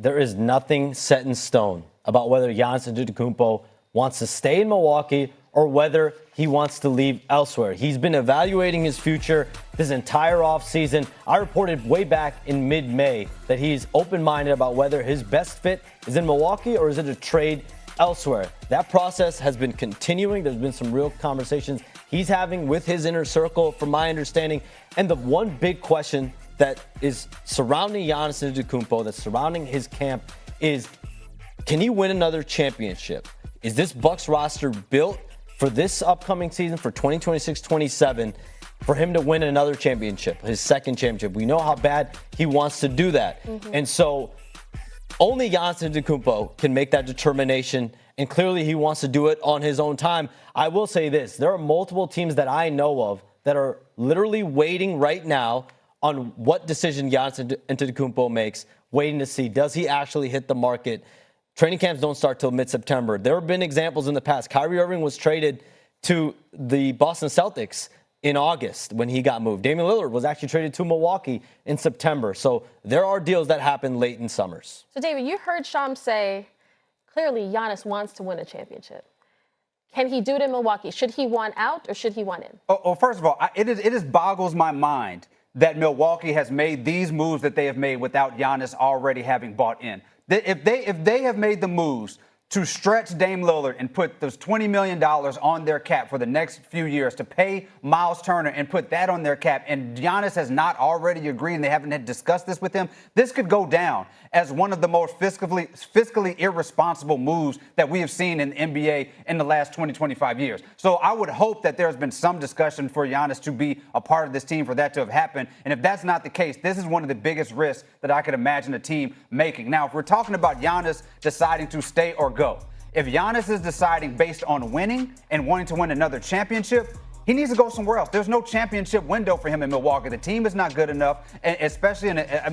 There is nothing set in stone about whether Giannis Antetokounmpo wants to stay in Milwaukee or whether he wants to leave elsewhere. He's been evaluating his future this entire offseason. I reported way back in mid-May that he's open-minded about whether his best fit is in Milwaukee or is it a trade elsewhere. That process has been continuing. There's been some real conversations he's having with his inner circle, from my understanding. And the one big question that is surrounding Giannis Antetokounmpo, that's surrounding his camp, is can he win another championship? Is this Bucks roster built for this upcoming season, for 2026-27, for him to win another championship, his second championship? We know how bad he wants to do that. And so only Giannis Antetokounmpo can make that determination, and clearly he wants to do it on his own time. I will say this, there are multiple teams that I know of that are literally waiting right now on what decision Giannis Antetokounmpo makes, waiting to see, does he actually hit the market? Training camps don't start till mid-September. There have been examples in the past. Kyrie Irving was traded to the Boston Celtics in August when he got moved. Damian Lillard was actually traded to Milwaukee in September. So there are deals that happen late in summers. So, David, you heard Shams say, clearly Giannis wants to win a championship. Can he do it in Milwaukee? Should he want out or should he want in? Oh, first of all, it boggles my mind that Milwaukee has made these moves that they have made without Giannis already having bought in. If they have made the moves to stretch Dame Lillard and put those $20 million on their cap for the next few years, to pay Miles Turner and put that on their cap, and Giannis has not already agreed and they haven't had discussed this with him, this could go down as one of the most fiscally irresponsible moves that we have seen in the NBA in the last 20, 25 years. So I would hope that there's been some discussion for Giannis to be a part of this team, for that to have happened. And if that's not the case, this is one of the biggest risks that I could imagine a team making. Now, if we're talking about Giannis deciding to stay or go, if Giannis is deciding based on winning and wanting to win another championship, he needs to go somewhere else. There's no championship window for him in Milwaukee. The team is not good enough, and especially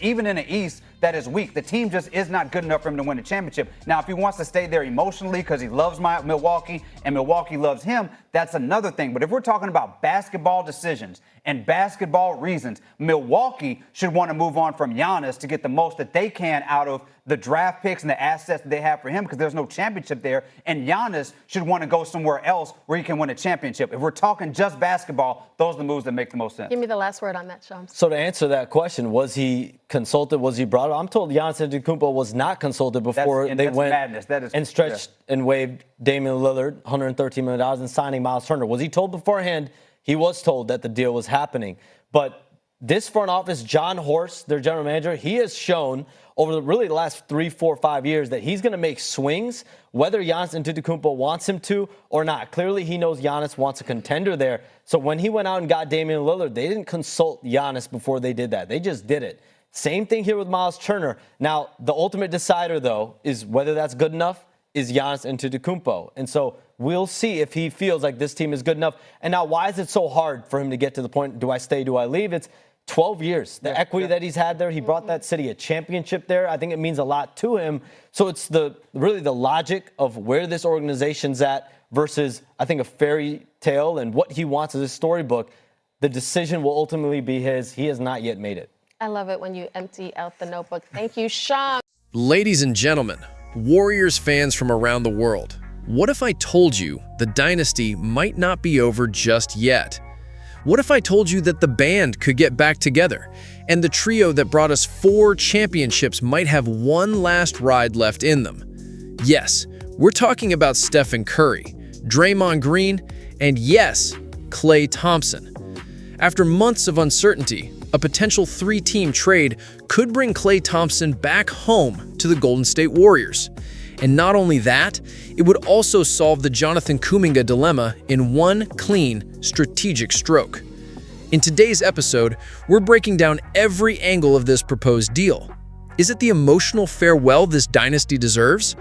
even in the East that is weak. The team just is not good enough for him to win a championship. Now, if he wants to stay there emotionally because he loves Milwaukee and Milwaukee loves him, that's another thing. But if we're talking about basketball decisions and basketball reasons, Milwaukee should want to move on from Giannis to get the most that they can out of the draft picks and the assets that they have for him, because there's no championship there. And Giannis should want to go somewhere else where he can win a championship. If we're talking just basketball, those are the moves that make the most sense. Give me the last word on that, Shams. So to answer that question, was he consulted? Was he brought up? I'm told Giannis Antetokounmpo was not consulted before they went madness. That is, and stretched and waived Damian Lillard $113 million and signing Miles Turner. Was he told beforehand? He was told that the deal was happening. But this front office, John Horst, their general manager, he has shown over the last 3, 4, 5 years that he's going to make swings, whether Giannis Antetokounmpo wants him to or not. Clearly, he knows Giannis wants a contender there. So when he went out and got Damian Lillard, they didn't consult Giannis before they did that. They just did it. Same thing here with Miles Turner. Now, the ultimate decider, though, is whether that's good enough is Giannis Antetokounmpo. And so we'll see if he feels like this team is good enough. And now, why is it so hard for him to get to the point, do I stay, do I leave? It's 12 years. The equity that he's had there, he brought that city a championship there. I think it means a lot to him. So it's really the logic of where this organization's at versus, I think, a fairy tale and what he wants as a storybook. The decision will ultimately be his. He has not yet made it. I love it when you empty out the notebook. Thank you, Shams. Ladies and gentlemen, Warriors fans from around the world, what if I told you the dynasty might not be over just yet? What if I told you that the band could get back together and the trio that brought us 4 championships might have one last ride left in them? Yes, we're talking about Stephen Curry, Draymond Green, and yes, Klay Thompson. After months of uncertainty, a potential 3-team trade could bring Klay Thompson back home to the Golden State Warriors. And not only that, it would also solve the Jonathan Kuminga dilemma in one clean, strategic stroke. In today's episode, we're breaking down every angle of this proposed deal. Is it the emotional farewell this dynasty deserves?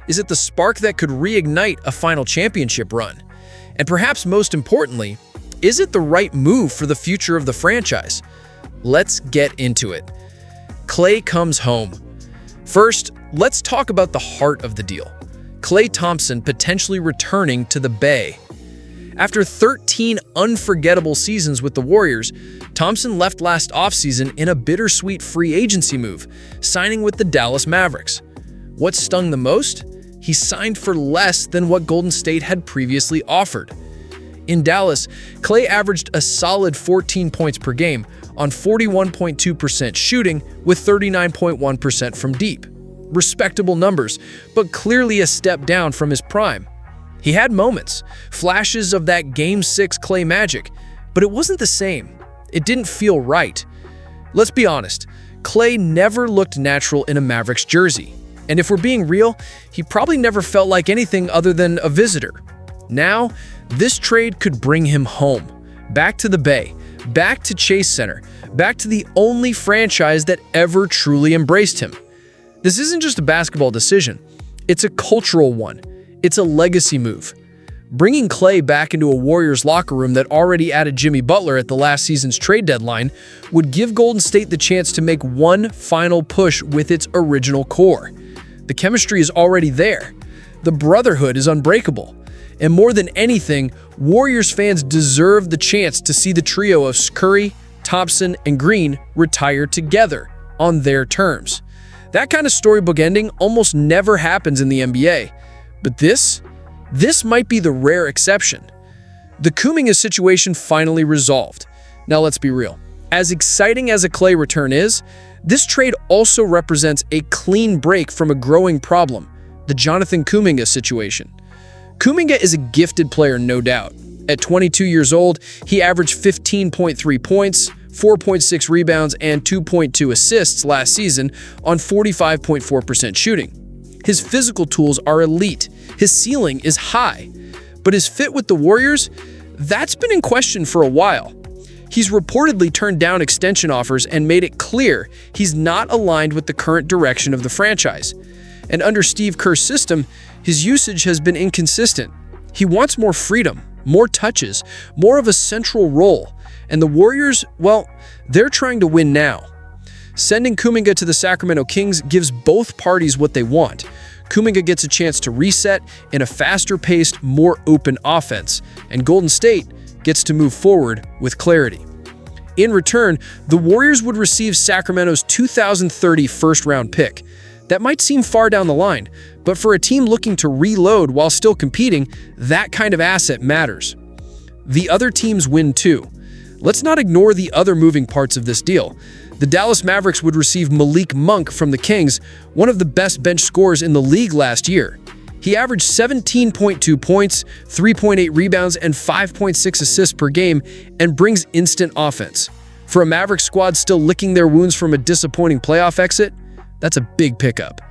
Is it the spark that could reignite a final championship run? And perhaps most importantly, is it the right move for the future of the franchise? Let's get into it. Klay comes home. First, let's talk about the heart of the deal. Klay Thompson potentially returning to the Bay. After 13 unforgettable seasons with the Warriors, Thompson left last offseason in a bittersweet free agency move, signing with the Dallas Mavericks. What stung the most? He signed for less than what Golden State had previously offered. In Dallas, Klay averaged a solid 14 points per game on 41.2% shooting with 39.1% from deep. Respectable numbers, but clearly a step down from his prime. He had moments, flashes of that Game 6 Klay magic, but it wasn't the same. It didn't feel right. Let's be honest, Klay never looked natural in a Mavericks jersey. And if we're being real, he probably never felt like anything other than a visitor. Now, this trade could bring him home, back to the Bay, back to Chase Center, back to the only franchise that ever truly embraced him. This isn't just a basketball decision, it's a cultural one. It's a legacy move. Bringing Klay back into a Warriors locker room that already added Jimmy Butler at the last season's trade deadline would give Golden State the chance to make one final push with its original core. The chemistry is already there. The brotherhood is unbreakable. And more than anything, Warriors fans deserve the chance to see the trio of Curry, Thompson, and Green retire together on their terms. That kind of storybook ending almost never happens in the NBA. But this might be the rare exception. The Kuminga situation finally resolved. Now let's be real. As exciting as a Klay return is, this trade also represents a clean break from a growing problem, the Jonathan Kuminga situation. Kuminga is a gifted player, no doubt. At 22 years old, he averaged 15.3 points, 4.6 rebounds, and 2.2 assists last season on 45.4% shooting. His physical tools are elite. His ceiling is high. But his fit with the Warriors, that's been in question for a while. He's reportedly turned down extension offers and made it clear he's not aligned with the current direction of the franchise. And under Steve Kerr's system, his usage has been inconsistent. He wants more freedom, more touches, more of a central role. And the Warriors, well, they're trying to win now. Sending Kuminga to the Sacramento Kings gives both parties what they want. Kuminga gets a chance to reset in a faster-paced, more open offense, and Golden State gets to move forward with clarity. In return, the Warriors would receive Sacramento's 2030 first-round pick. That might seem far down the line, but for a team looking to reload while still competing, that kind of asset matters. The other teams win too. Let's not ignore the other moving parts of this deal. The Dallas Mavericks would receive Malik Monk from the Kings, one of the best bench scorers in the league last year. He averaged 17.2 points, 3.8 rebounds, and 5.6 assists per game, and brings instant offense. For a Mavericks squad still licking their wounds from a disappointing playoff exit, that's a big pickup.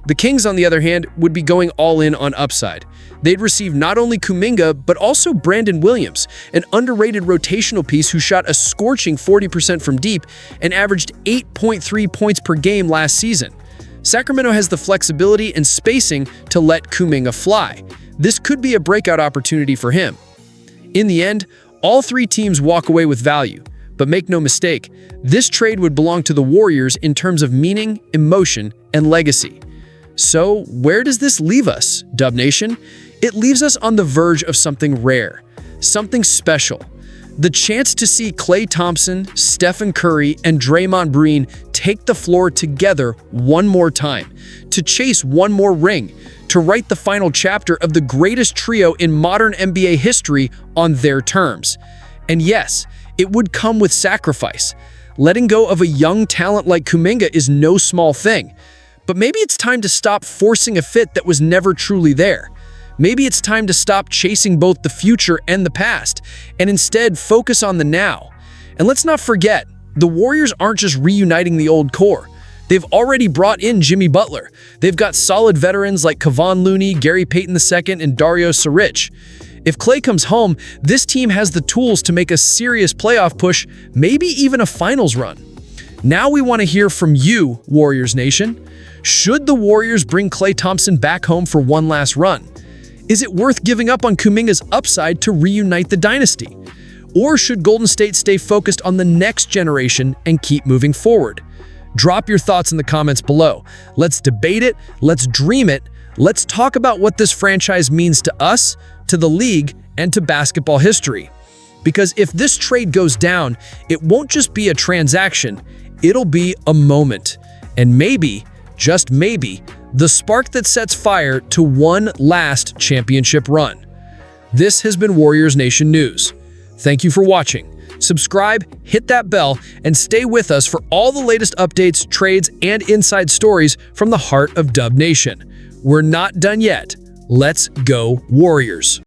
The Kings, on the other hand, would be going all in on upside. They'd receive not only Kuminga, but also Brandon Williams, an underrated rotational piece who shot a scorching 40% from deep and averaged 8.3 points per game last season. Sacramento has the flexibility and spacing to let Kuminga fly. This could be a breakout opportunity for him. In the end, all three teams walk away with value. But make no mistake, this trade would belong to the Warriors in terms of meaning, emotion, and legacy. So, where does this leave us, Dub Nation? It leaves us on the verge of something rare, something special. The chance to see Klay Thompson, Stephen Curry, and Draymond Green take the floor together one more time, to chase one more ring, to write the final chapter of the greatest trio in modern NBA history on their terms. And yes, it would come with sacrifice. Letting go of a young talent like Kuminga is no small thing. But maybe it's time to stop forcing a fit that was never truly there. Maybe it's time to stop chasing both the future and the past, and instead focus on the now. And let's not forget, the Warriors aren't just reuniting the old core. They've already brought in Jimmy Butler. They've got solid veterans like Kevon Looney, Gary Payton II, and Dario Saric. If Klay comes home, this team has the tools to make a serious playoff push, maybe even a finals run. Now we want to hear from you, Warriors Nation. Should the Warriors bring Klay Thompson back home for one last run? Is it worth giving up on Kuminga's upside to reunite the dynasty? Or should Golden State stay focused on the next generation and keep moving forward? Drop your thoughts in the comments below. Let's debate it, let's dream it, let's talk about what this franchise means to us, to the league, and to basketball history. Because if this trade goes down, it won't just be a transaction, it'll be a moment. And maybe, just maybe, the spark that sets fire to one last championship run. This has been Warriors Nation News. Thank you for watching. Subscribe, hit that bell, and stay with us for all the latest updates, trades, and inside stories from the heart of Dub Nation. We're not done yet. Let's go Warriors.